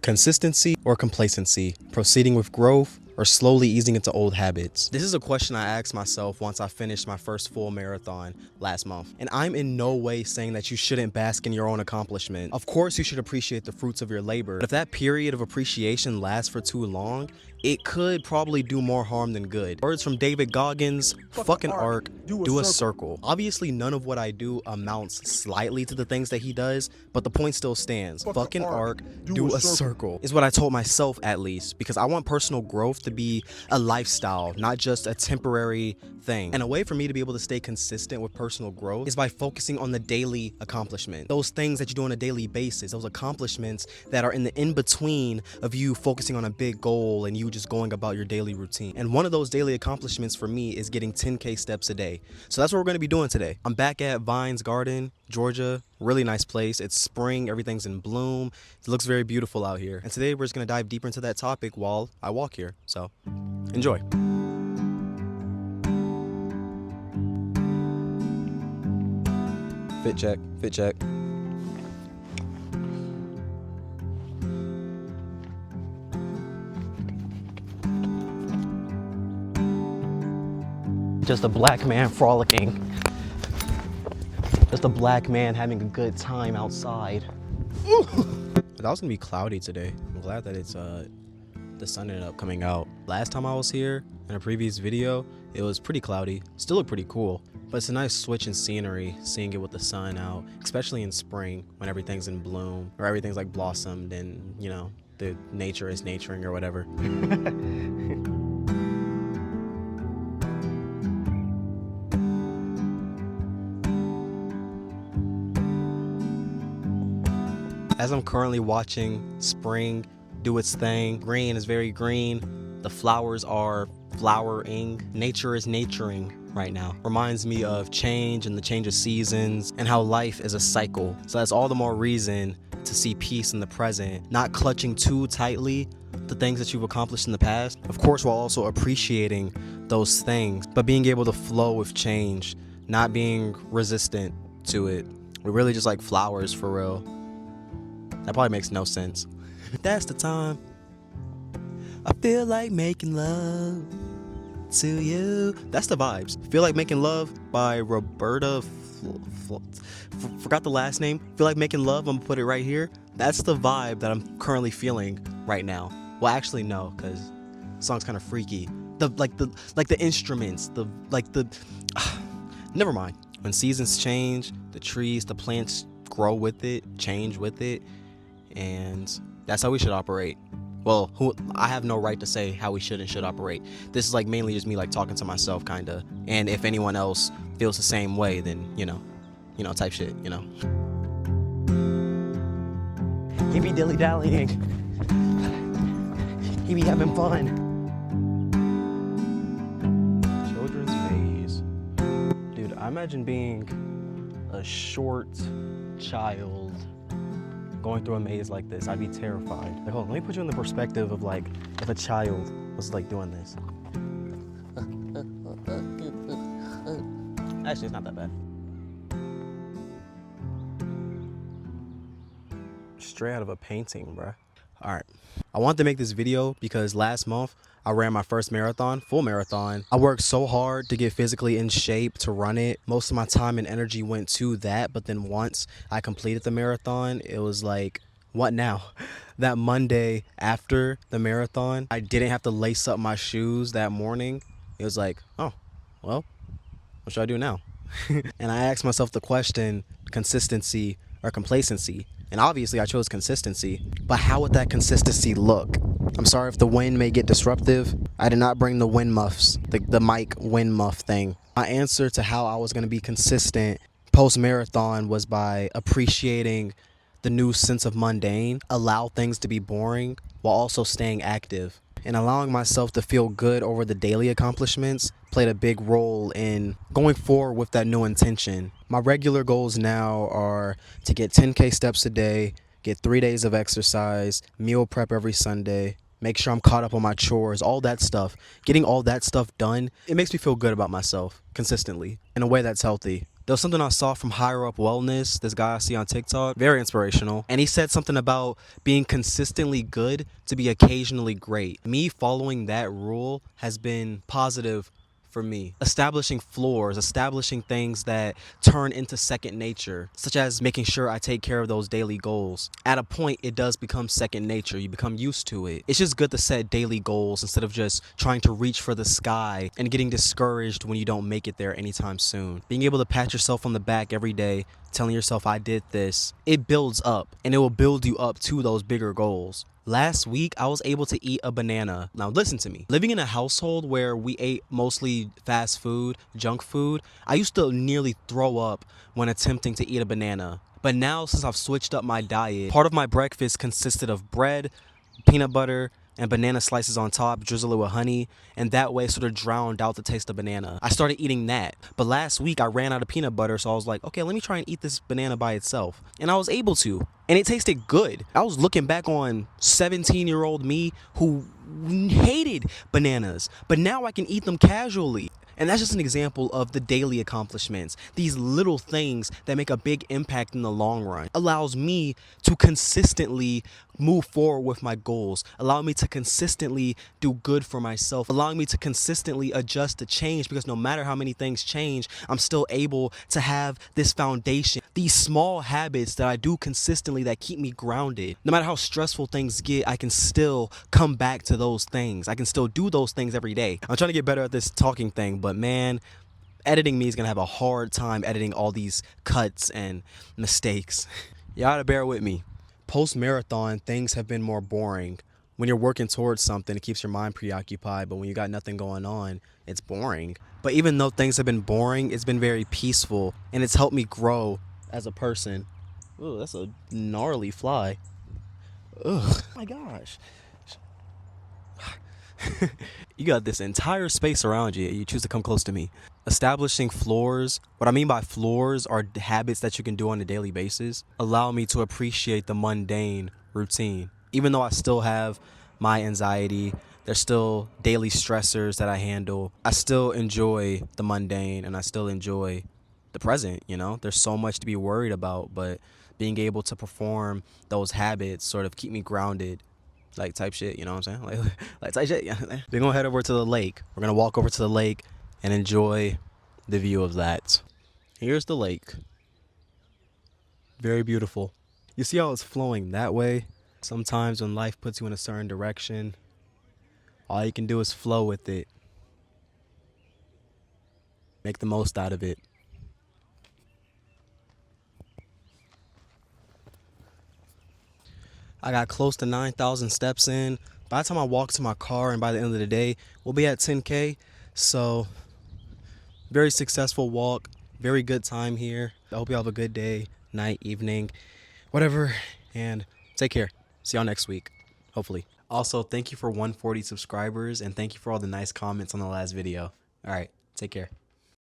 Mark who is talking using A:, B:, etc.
A: Consistency or complacency? Proceeding with growth or slowly easing into old habits? This is a question I asked myself once I finished my first full marathon last month. And I'm in no way saying that you shouldn't bask in your own accomplishment. Of course, you should appreciate the fruits of your labor. But if that period of appreciation lasts for too long, it could probably do more harm than good. Words from David Goggins, fucking arc, do a circle. Obviously, none of what I do amounts slightly to the things that he does, but the point still stands. Fucking arc, do a circle. Is what I told myself, at least, because I want personal growth to be a lifestyle, not just a temporary thing. And a way for me to be able to stay consistent with personal growth is by focusing on the daily accomplishment. Those things that you do on a daily basis, those accomplishments that are in the in-between of you focusing on a big goal and you just going about your daily routine. And one of those daily accomplishments for me is getting 10K steps a day. So that's what we're going to be doing today. I'm back at Vines Garden, Georgia. Really nice place. It's spring, everything's in bloom. It looks very beautiful out here. And today we're just going to dive deeper into that topic while I walk here. So enjoy. Fit check, fit check. Just a black man frolicking. Just a black man having a good time outside. That was gonna be cloudy today. I'm glad that it's the sun ended up coming out. Last time I was here in a previous video, it was pretty cloudy. Still looked pretty cool, but it's a nice switch in scenery, seeing it with the sun out, especially in spring when everything's in bloom or everything's like blossomed and, you know, the nature is naturing or whatever. As I'm currently watching spring do its thing, green is very green, the flowers are flowering, nature is naturing right now. Reminds me of change and the change of seasons and how life is a cycle. So that's all the more reason to see peace in the present, not clutching too tightly the things that you've accomplished in the past. Of course, while also appreciating those things, but being able to flow with change, not being resistant to it. We're really just like flowers for real. That probably makes no sense. That's the time I feel like making love to you. That's the vibes. Feel Like Making Love by Roberta forgot the last name. Feel Like Making Love, I'm gonna put it right here. That's the vibe that I'm currently feeling right now. Well, actually no, because the song's kind of freaky. The instruments, never mind. When seasons change, the trees, the plants grow with it, change with it, and that's how we should operate. Well, I have no right to say how we should and should operate. This is like mainly just me like talking to myself kinda. And if anyone else feels the same way, then you know, type shit, you know. He be dilly-dallying. He be having fun. Children's maze. Dude, I imagine being a short child going through a maze like this. I'd be terrified. Like, hold on, let me put you in the perspective of like if a child was like doing this. Actually, it's not that bad. Straight out of a painting, bruh. All right, I wanted to make this video because last month I ran my first marathon, full marathon. I worked so hard to get physically in shape to run it. Most of my time and energy went to that, but then once I completed the marathon, it was like, what now? That Monday after the marathon, I didn't have to lace up my shoes that morning. It was like, oh, well, what should I do now? And I asked myself the question, consistency or complacency? And obviously I chose consistency, but how would that consistency look? I'm sorry if the wind may get disruptive. I did not bring the wind muffs, the mic wind muff thing. My answer to how I was going to be consistent post-marathon was by appreciating the new sense of mundane, allow things to be boring while also staying active. And allowing myself to feel good over the daily accomplishments played a big role in going forward with that new intention. My regular goals now are to get 10K steps a day, get 3 days of exercise, meal prep every Sunday, make sure I'm caught up on my chores, all that stuff. Getting all that stuff done, it makes me feel good about myself consistently in a way that's healthy. There was something I saw from Higher Up Wellness, this guy I see on TikTok, very inspirational. And he said something about being consistently good to be occasionally great. Me following that rule has been positive for me. Establishing floors, establishing things that turn into second nature, such as making sure I take care of those daily goals. At a point, it does become second nature. You become used to it. It's just good to set daily goals instead of just trying to reach for the sky and getting discouraged when you don't make it there anytime soon. Being able to pat yourself on the back every day, telling yourself I did this, it builds up and it will build you up to those bigger goals. Last week, I was able to eat a banana. Now, listen to me. Living in a household where we ate mostly fast food, junk food, I used to nearly throw up when attempting to eat a banana. But now, since I've switched up my diet, part of my breakfast consisted of bread, peanut butter, and banana slices on top, drizzle it with honey, and that way sort of drowned out the taste of banana. I started eating that, but last week I ran out of peanut butter, so I was like, okay, let me try and eat this banana by itself. And I was able to, and it tasted good. I was looking back on 17-year-old me who hated bananas, but now I can eat them casually. And that's just an example of the daily accomplishments. These little things that make a big impact in the long run allows me to consistently move forward with my goals, allow me to consistently do good for myself, allowing me to consistently adjust to change, because no matter how many things change, I'm still able to have this foundation, these small habits that I do consistently that keep me grounded. No matter how stressful things get, I can still come back to those things. I can still do those things every day. I'm trying to get better at this talking thing, but man, editing me is gonna have a hard time editing all these cuts and mistakes. You gotta bear with me. Post-marathon, things have been more boring. When you're working towards something, it keeps your mind preoccupied, but when you got nothing going on, it's boring. But even though things have been boring, it's been very peaceful, and it's helped me grow as a person. Ooh, that's a gnarly fly. Ugh, oh my gosh. You got this entire space around you. You choose to come close to me. Establishing floors. What I mean by floors are habits that you can do on a daily basis. Allow me to appreciate the mundane routine. Even though I still have my anxiety, there's still daily stressors that I handle. I still enjoy the mundane and I still enjoy the present, you know? There's so much to be worried about, but being able to perform those habits sort of keep me grounded. Like type shit, you know what I'm saying? Like type shit, yeah. We're gonna head over to the lake. We're gonna walk over to the lake and enjoy the view of that. Here's the lake. Very beautiful. You see how it's flowing that way? Sometimes when life puts you in a certain direction, all you can do is flow with it. Make the most out of it. I got close to 9,000 steps in. By the time I walk to my car and by the end of the day, we'll be at 10K. So, very successful walk. Very good time here. I hope you have a good day, night, evening, whatever. And take care. See y'all next week, hopefully. Also, thank you for 140 subscribers and thank you for all the nice comments on the last video. All right, take care.